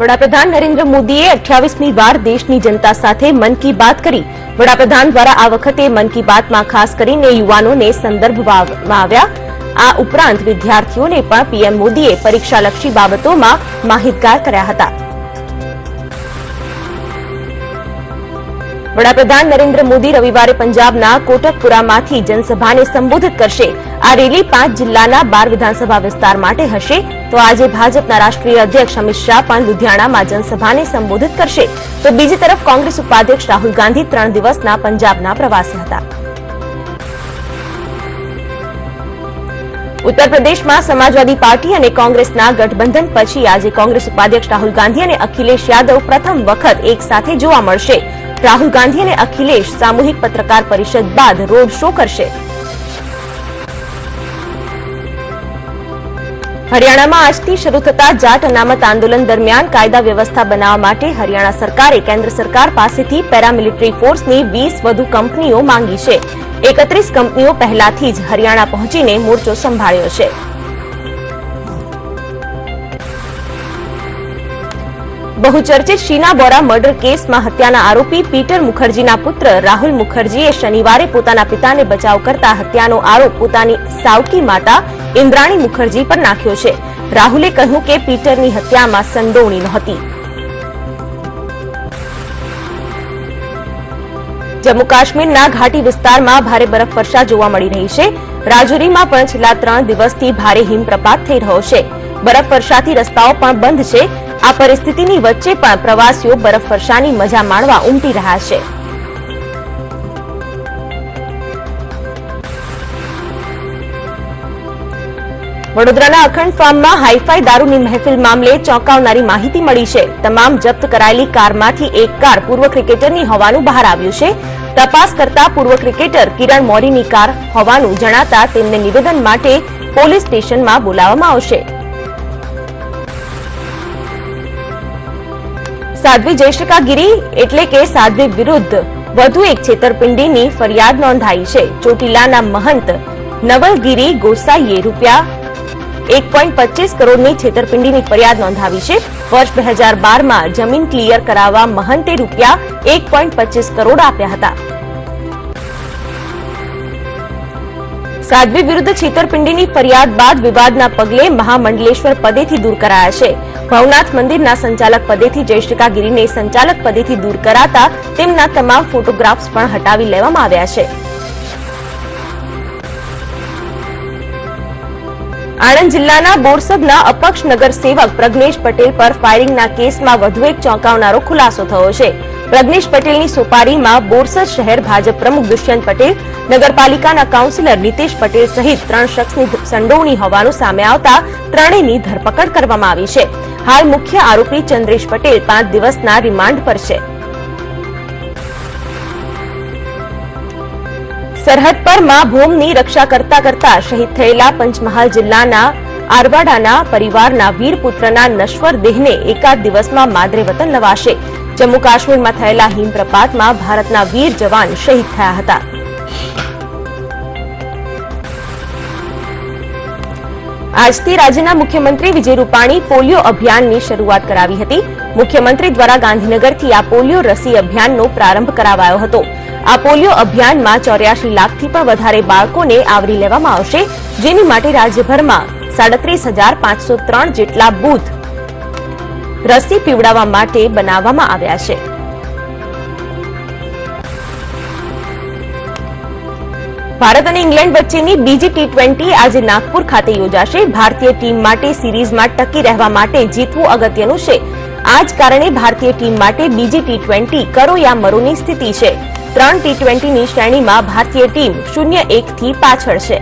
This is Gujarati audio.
વડાપ્રધાન નરેન્દ્ર મોદીએ 28મી વાર દેશની જનતા સાથે મન કી બાત કરી। વડાપ્રધાન દ્વારા આ વખતે મન કી બાતમાં ખાસ કરીને યુવાનોને સંદર્ભવામાં આવ્યા। આ ઉપરાંત વિદ્યાર્થીઓને પણ પીએમ મોદીએ પરીક્ષાલક્ષી બાબતોમાં માહિતગાર કર્યા હતા। વડાપ્રધાન નરેન્દ્ર મોદી રવિવારે પંજાબના કોટકપુરામાંથી જનસભાને સંબોધિત કરશે। આ રેલી 5 જિલ્લાના 12 વિધાનસભા વિસ્તાર માટે હશે। તો આજે ભાજપના રાષ્ટ્રીય અધ્યક્ષ અમિત શાહ પણ લુધિયાણામાં જનસભાને સંબોધિત કરશે। તો બીજી તરફ કોંગ્રેસ ઉપાધ્યક્ષ રાહુલ ગાંધી 3 દિવસના પંજાબના પ્રવાસે હતા। ઉત્તર પ્રદેશમાં સમાજવાદી પાર્ટી અને કોંગ્રેસના ગઠબંધન પછી આજે કોંગ્રેસ ઉપાધ્યક્ષ રાહુલ ગાંધી અને અખિલેશ યાદવ પ્રથમ વખત એક સાથે જોવા મળશે। રાહુલ ગાંધી અને અખિલેશ સામૂહિક પત્રકાર પરિષદ બાદ રોડ શો કરશે। હરિયાણામાં આજથી શરૂ થતા જાટ અનામત આંદોલન દરમિયાન કાયદા વ્યવસ્થા બનાવવા માટે હરિયાણા સરકારે કેન્દ્ર સરકાર પાસેથી પેરામિલિટરી ફોર્સની 20 વધુ કંપનીઓ માંગી છે। 31 કંપનીઓ પહેલાથી જ હરિયાણા પહોંચીને મોરચો સંભાળ્યો છે। બહુચર્ચિત શીના બોરા મર્ડર કેસમાં હત્યાના આરોપી પીટર મુખર્જીના પુત્ર રાહુલ મુખર્જીએ શનિવારે પોતાના પિતાને બચાવ કરતા હત્યાનો આરોપ પોતાની સાવકી માતા ઇન્દ્રાણી મુખર્જી પર નાખ્યો છે। રાહુલે કહ્યું કે પીટરની હત્યામાં સંડોવણી નહોતી। જમ્મુ કાશ્મીરના ઘાટી વિસ્તારમાં ભારે બરફવર્ષા જોવા મળી રહી છે। રાજૌરીમાં પણ છેલ્લા 3 દિવસથી ભારે હિમપ્રપાત થઈ રહ્યો છે। બરફવર્ષાથી રસ્તાઓ પણ બંધ છે। આ પરિસ્થિતિની વચ્ચે પણ પ્રવાસીઓ બરફવર્ષાની મજા માણવા ઉમટી રહ્યા છે। વડોદરાના અખંડ ફાર્મમાં હાઈફાઈ દારૂની મહેફિલ મામલે ચોંકાવનારી માહિતી મળી છે। તમામ જપ્ત કરાયેલી કારમાંથી એક કાર પૂર્વ ક્રિકેટરની હોવાનું બહાર આવ્યું છે। તપાસ કરતા પૂર્વ ક્રિકેટર કિરણ મોરીની કાર હોવાનું જણાતા તેમને નિવેદન માટે પોલીસ સ્ટેશનમાં બોલાવવામાં આવશે। સાધ્વી જયશ્રિકા ગિરી એટલે કે સાધ્વી વિરુદ્ધ વધુ એક છેતરપિંડીની ફરિયાદ નોંધાઈ છે। ચોટીલાના મહંત નવલગીરી ગોસાઈએ ₹1.25 કરોડની છેતરપિંડીની ફરિયાદ નોંધાવી છે। વર્ષ 2012માં જમીન ક્લિયર કરાવવા મહંતે ₹1.25 કરોડ આપ્યા હતા। સાધ્વી વિરુદ્ધ છેતરપિંડીની ફરિયાદ બાદ વિવાદના પગલે મહામંડલેશ્વર પદેથી દૂર કરાયા છે। ભવનાથ મંદિરના સંચાલક પદેથી જયશ્રિકા ગિરીને સંચાલક પદેથી દૂર કરાતા તેમના તમામ ફોટોગ્રાફ્સ પણ હટાવી લેવામાં આવ્યા છે। આણંદ જિલ્લાના બોરસદના અપક્ષ નગરસેવક પ્રજ્ઞેશ પટેલ પર ફાયરિંગના કેસમાં વધુ એક ચોંકાવનારો ખુલાસો થયો છે। પ્રજ્ઞેશ પટેલની સોપારીમાં બોરસદ શહેર ભાજપ પ્રમુખ દુષ્યંત પટેલ, નગરપાલિકાના કાઉન્સિલર નીતેશ પટેલ સહિત 3 શખ્સની સંડોવણી હોવાનું સામે આવતા ત્રણેયની ધરપકડ કરવામાં આવી છે। હાલ મુખ્ય આરોપી ચંદ્રેશ પટેલ 5 દિવસના રિમાન્ડ પર છે। સરહદ પર માં ભૂમની રક્ષા કરતા કરતા શહીદ થયેલા પંચમહાલ જિલ્લાના આરવાડાના પરિવારના વીરપુત્રના નશ્વર દેહને એકાદ દિવસમાં માદરે વતન લવાશે। જમ્મુ કાશ્મીરમાં થયેલા હિમપ્રપાતમાં ભારતના વીર જવાન શહીદ થયા હતા। આજથી રાજ્યના મુખ્યમંત્રી વિજય રૂપાણી પોલિયો અભિયાનની શરૂઆત કરાવી હતી। મુખ્યમંત્રી દ્વારા ગાંધીનગરથી આ પોલિયો રસી અભિયાનનો પ્રારંભ કરાવાયો હતો। આ પોલિયો અભિયાનમાં 84 લાખથી પણ વધારે બાળકોને આવરી લેવામાં આવશે, જેની માટે રાજ્યભરમાં 37,503 જેટલા બૂથ રસી પીવડાવવા માટે બનાવવામાં આવ્યા છે। ભારત અને ઇંગ્લેન્ડ વચ્ચેની બીજી ટી20 આજે નાગપુર ખાતે યોજાશે। ભારતીય ટીમ માટે સિરીઝમાં ટકી રહેવા માટે જીતવું અગત્યનું છે। આ જ કારણે ભારતીય ટીમ માટે બીજી ટી20 કરો યા મરોની સ્થિતિ છે। 3 ટી20ની શ્રેણીમાં ભારતીય ટીમ 0-1 થી પાછળ છે।